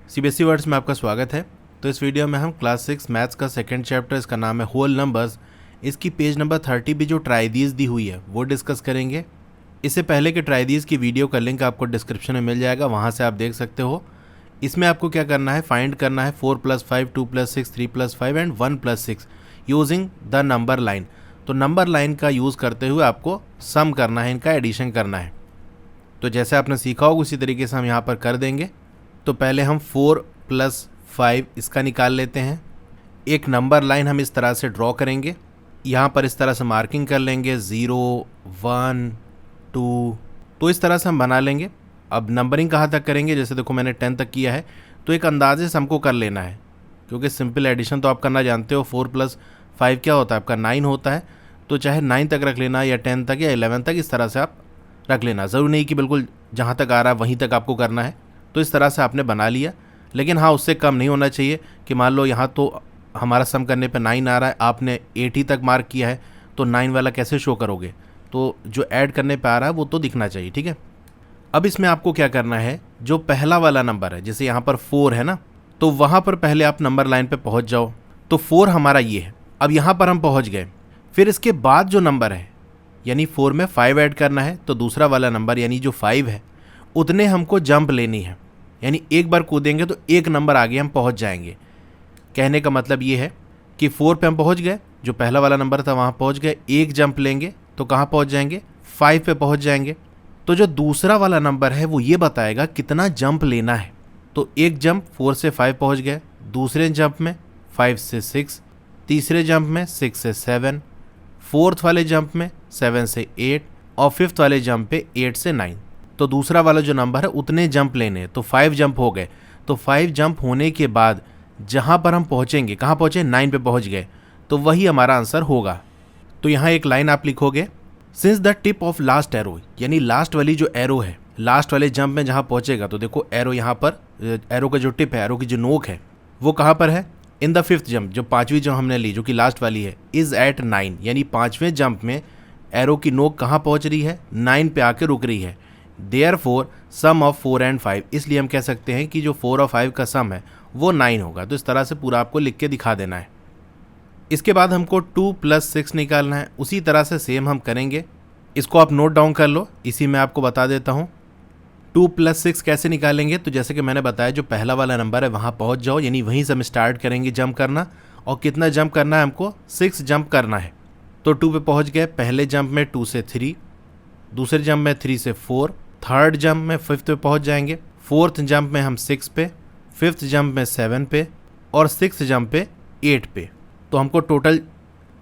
CBSE words में आपका स्वागत है। तो इस वीडियो में हम क्लास 6 मैथ्स का सेकंड चैप्टर, इसका नाम है होल नंबर्स, इसकी पेज नंबर 30 भी जो ट्राइदीज दी हुई है वो डिस्कस करेंगे। इससे पहले कि ट्राइदीज की वीडियो का लिंक आपको डिस्क्रिप्शन में मिल जाएगा, वहाँ से आप देख सकते हो। इसमें आपको क्या करना है, फाइंड करना है 4 + 5, 2 + 6, 3 + 5 and 1 + 6 using the number line. तो नंबर लाइन का यूज़ करते हुए आपको सम करना है, इनका एडिशन करना है। तो जैसे आपने सीखा होगा उसी तरीके से हम यहाँ पर कर देंगे। तो पहले हम 4 + 5 इसका निकाल लेते हैं। एक नंबर लाइन हम इस तरह से ड्रॉ करेंगे, यहाँ पर इस तरह से मार्किंग कर लेंगे 0, 1, 2, तो इस तरह से हम बना लेंगे। अब नंबरिंग कहाँ तक करेंगे, जैसे देखो मैंने 10 तक किया है, तो एक अंदाजे से हमको कर लेना है, क्योंकि सिंपल एडिशन तो आप करना जानते हो। 4 + 5 क्या होता है आपका 9 होता है, तो चाहे 9 तक रख लेना या 10 तक या 11 तक, इस तरह से आप रख लेना। ज़रूरी नहीं कि बिल्कुल जहाँ तक आ रहा है वहीं तक आपको करना है। तो इस तरह से आपने बना लिया, लेकिन हाँ उससे कम नहीं होना चाहिए कि मान लो यहाँ तो हमारा सम करने पे 9 आ रहा है, आपने 80 तक मार्क किया है, तो 9 वाला कैसे शो करोगे, तो जो ऐड करने पे आ रहा है वो तो दिखना चाहिए, ठीक है। अब इसमें आपको क्या करना है, जो पहला वाला नंबर है, जैसे यहाँ पर 4 है ना, तो वहाँ पर पहले आप नंबर लाइन पे पहुँच जाओ। तो 4 हमारा ये है, अब यहाँ पर हम पहुँच गए। फिर इसके बाद जो नंबर है, यानी 4 में 5 ऐड करना है, तो दूसरा वाला नंबर यानी जो 5 है उतने हमको जंप लेनी है, यानी एक बार कूदेंगे तो एक नंबर आगे हम पहुंच जाएंगे। कहने का मतलब ये है कि 4 पे हम पहुंच गए, जो पहला वाला नंबर था वहां पहुंच गए, एक जंप लेंगे तो कहां पहुंच जाएंगे, 5 पे पहुंच जाएंगे। तो जो दूसरा वाला नंबर है वो ये बताएगा कितना जंप लेना है। तो एक जंप 4 से 5 पहुंच गए, दूसरे जंप में 5 से 6, तीसरे जंप में 6 से 7, फोर्थ वाले जंप में 7 से 8 और फिफ्थ वाले जंप पे 8 से 9। तो दूसरा वाला जो नंबर है उतने जंप लेने हैं, तो 5 जंप हो गए। तो 5 जंप होने के बाद जहाँ पर हम पहुँचेंगे, कहाँ पहुँचे, 9 पे पहुँच गए, तो वही हमारा आंसर होगा। तो यहाँ एक लाइन आप लिखोगे, since the tip of last arrow, यानी लास्ट वाली जो एरो है, लास्ट वाले जंप में जहाँ पहुँचेगा, तो देखो एरो यहाँ पर, एरो का जो टिप है, एरो की जो नोक है वो कहाँ पर है, इन द फिफ्थ जंप, जो पाँचवीं जंप हमने ली जो कि लास्ट वाली है, इज़ एट 9, यानी पाँचवें जंप में एरो की नोक कहाँ पहुँच रही है, 9 पे आके रुक रही है। देयरफॉर सम ऑफ 4 and 5, इसलिए हम कह सकते हैं कि जो 4 और 5 का सम है वो 9 होगा। तो इस तरह से पूरा आपको लिख के दिखा देना है। इसके बाद हमको 2 + 6 निकालना है, उसी तरह से सेम हम करेंगे। इसको आप नोट डाउन कर लो, इसी में आपको बता देता हूँ। 2 + 6 कैसे निकालेंगे, तो जैसे कि मैंने बताया जो पहला वाला नंबर है वहाँ पहुँच जाओ, यानी वहीं से हम स्टार्ट करेंगे जंप करना। और कितना जंप करना है हमको, 6 जंप करना है। तो 2 पे पहुँच गए, पहले जंप में 2 से 3, दूसरे जंप में 3 से 4, थर्ड जंप में 5th पे पहुँच जाएंगे, फोर्थ जंप में हम 6 पे, फिफ्थ जंप में 7 पे और सिक्स्थ जंप पे 8 पे। तो हमको टोटल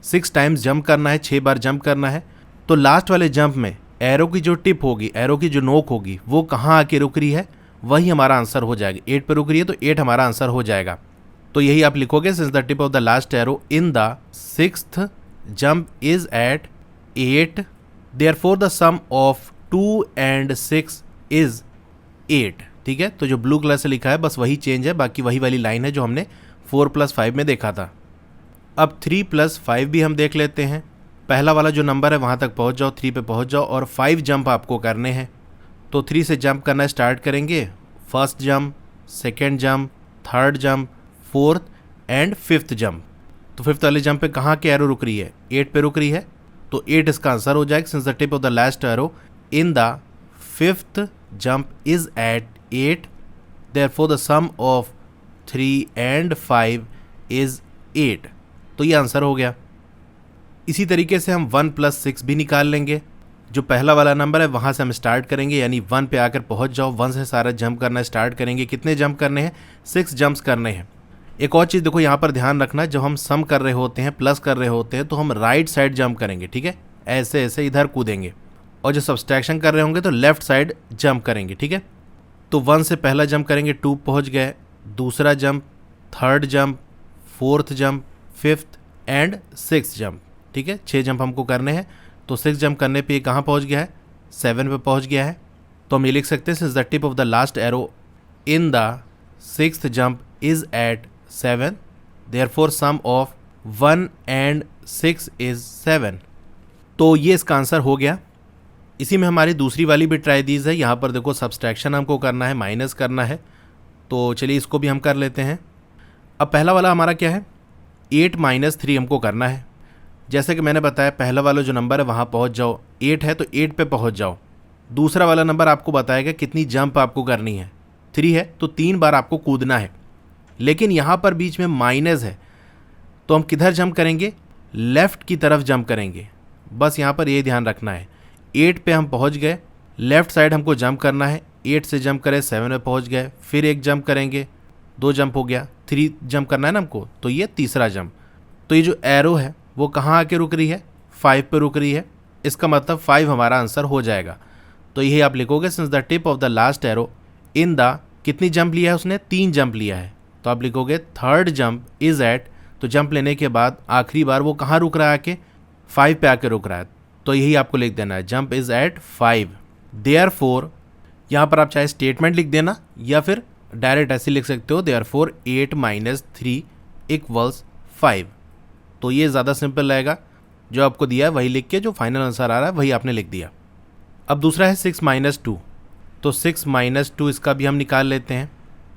6 टाइम्स जंप करना है, 6 बार जंप करना है। तो लास्ट वाले जंप में एरो की जो टिप होगी, एरो की जो नोक होगी, वो कहाँ आके रुक रही है, वही हमारा आंसर हो जाएगा। 8 पे रुक रही है तो 8 हमारा आंसर हो जाएगा। तो यही आप लिखोगे, since the tip of the last arrow in the 6th jump is at 8, therefore the sum of 2 and 6 is 8। ठीक है, तो जो ब्लू कलर से लिखा है बस वही चेंज है, बाकी वही वाली लाइन है जो हमने 4 + 5 में देखा था। अब 3 + 5 भी हम देख लेते हैं। पहला वाला जो नंबर है वहाँ तक पहुँच जाओ, 3 पे पहुँच जाओ और 5 जंप आपको करने हैं। तो 3 से जंप करना स्टार्ट करेंगे, first jump, second jump, third jump, fourth and fifth jump. तो फिफ्थ वाले जंप पे कहाँ के एरो रुक रही है, 8 पे रुक रही है, तो 8 इसका आंसर हो जाएगा। Since the tip of the last arrow in the 5th jump is at 8, therefore the sum of 3 and 5 is 8। तो ये आंसर हो गया। इसी तरीके से हम 1 + 6 भी निकाल लेंगे। जो पहला वाला नंबर है वहाँ से हम स्टार्ट करेंगे, यानी 1 पे आकर पहुँच जाओ, 1 से सारा जंप करना स्टार्ट करेंगे। कितने जंप करने हैं, 6 जंप्स करने हैं। एक और चीज़ देखो यहाँ पर ध्यान रखना, जब हम सम कर रहे होते हैं, प्लस कर रहे होते हैं, तो हम राइट साइड जंप करेंगे, ठीक है, ऐसे ऐसे इधर कूदेंगे। और जो सब्सट्रैक्शन कर रहे होंगे तो लेफ्ट साइड जंप करेंगे, ठीक है। तो 1 से पहला जंप करेंगे, 2 पहुँच गए, दूसरा jump, third jump, fourth jump, fifth and 6th jump, ठीक है। 6 जंप हमको करने हैं। तो 6 जंप करने पे ये कहाँ पहुँच गया है, 7 पे पहुँच गया है। तो हम ये लिख सकते हैं, since the tip of the last arrow in the 6th jump is at 7, therefore sum of 1 and 6 is 7। तो ये इसका आंसर हो गया। इसी में हमारी दूसरी वाली भी ट्राइदीज है। यहाँ पर देखो सब्सट्रैक्शन हमको करना है, माइनस करना है। तो चलिए इसको भी हम कर लेते हैं। अब पहला वाला हमारा क्या है, 8 - 3 हमको करना है। जैसे कि मैंने बताया पहला वाला जो नंबर है वहाँ पहुँच जाओ, 8 है तो 8 पे पहुँच जाओ। दूसरा वाला नंबर आपको बताएगा कितनी जंप आपको करनी है, 3 है तो 3 बार आपको कूदना है। लेकिन यहाँ पर बीच में माइनस है तो हम किधर जंप करेंगे, लेफ़्ट की तरफ जंप करेंगे। बस यहाँ पर ये ध्यान रखना है। 8 पे हम पहुँच गए, लेफ़्ट साइड हमको जंप करना है। 8 से जंप करें 7 में पहुँच गए, फिर एक जंप करेंगे, 2 जंप हो गया, 3 जंप करना है ना हमको, तो ये तीसरा जंप। तो ये जो एरो है वो कहाँ आके रुक रही है, 5 पे रुक रही है। इसका मतलब 5 हमारा आंसर हो जाएगा। तो यही आप लिखोगे, since the tip of the last arrow in the, कितनी जंप लिया है उसने, 3 जंप लिया है, तो आप लिखोगे थर्ड जंप इज एट, तो जंप लेने के बाद आखिरी बार वो कहाँ रुक रहा है, आके 5 पे आके रुक रहा है। तो यही आपको लिख देना है, जंप इज एट 5। देयरफॉर, यहाँ पर आप चाहे स्टेटमेंट लिख देना या फिर डायरेक्ट ऐसे लिख सकते हो, देयरफॉर 8 - 3 = 5। तो ये ज़्यादा सिंपल रहेगा। जो आपको दिया है वही लिख के जो फाइनल आंसर आ रहा है वही आपने लिख दिया। अब दूसरा है 6 - 2, तो 6 - 2 इसका भी हम निकाल लेते हैं।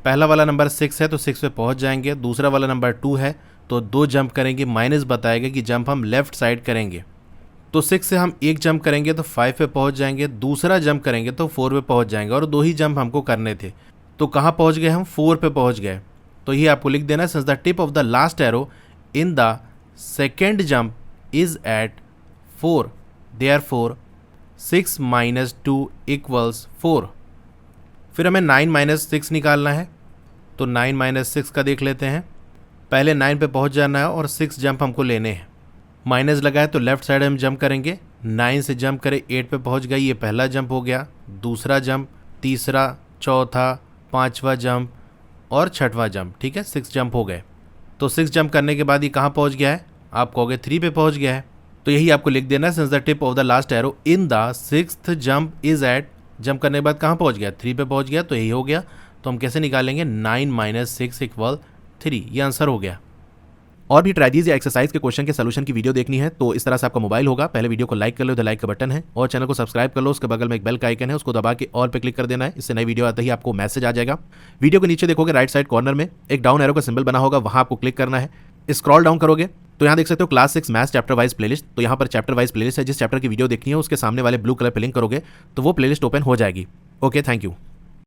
पहला वाला नंबर 6 है तो 6 पे पहुंच जाएंगे। दूसरा वाला नंबर 2 है तो 2 जंप करेंगे, माइनस बताएगा कि जंप हम लेफ़्ट साइड करेंगे। तो 6 से हम एक जंप करेंगे तो 5 पे पहुंच जाएंगे, दूसरा जंप करेंगे तो 4 पे पहुंच जाएंगे, और 2 ही जंप हमको करने थे। तो कहाँ पहुंच गए हम, 4 पे पहुंच गए। तो ये आपको लिख देना, since the tip of the last arrow in the second jump is at 4, therefore 6 - 2 = 4। फिर हमें 9 - 6 निकालना है, तो 9 - 6 का देख लेते हैं। पहले 9 पे पहुंच जाना है और 6 जंप हमको लेने हैं। माइनस लगा है तो लेफ्ट साइड हम जंप करेंगे, 9 से जंप करें, 8 पे पहुंच गए, ये पहला जंप हो गया, दूसरा जंप, तीसरा, चौथा, पांचवा जंप और छठवां जंप। ठीक है, 6 जंप हो गए। तो 6 जंप करने के बाद ये कहाँ पहुंच गया है, आप कहोगे 3 पे पहुंच गया है। तो यही आपको लिख देना, since the tip of the last arrow in the 6th jump is at, jump करने के बाद कहाँ पहुंच गया, 3 पे पहुंच गया। तो यही हो गया। तो हम कैसे निकालेंगे, 9 - 6 = 3, ये आंसर हो गया। और भी ट्राइडीज या एक्सरसाइज के क्वेश्चन के सोल्यूशन की वीडियो देखनी है तो इस तरह से आपका मोबाइल होगा, पहले वीडियो को लाइक कर लो, इधर लाइक का बटन है, और चैनल को सब्सक्राइब कर लो। उसके बगल में एक बेल का आइकन है, उसको दबा के ऑल पे क्लिक कर देना है। इससे नई वीडियो आते ही आपको मैसेज आ जाएगा। वीडियो के नीचे देखोगे राइट साइड कॉर्नर में एक डाउन एरो का सिंबल बना होगा, वहां आपको क्लिक करना है। स्क्रॉल डाउन करोगे तो यहाँ देख सकते हो class 6 maths chapter wise playlist. तो यहाँ पर चैप्टर वाइज प्लेलिस्ट है, जिस चैप्टर की वीडियो देखनी है उसके सामने वाले ब्लू कलर पे लिंक करोगे तो वो प्लेलिस्ट ओपन हो जाएगी। Okay, thank you.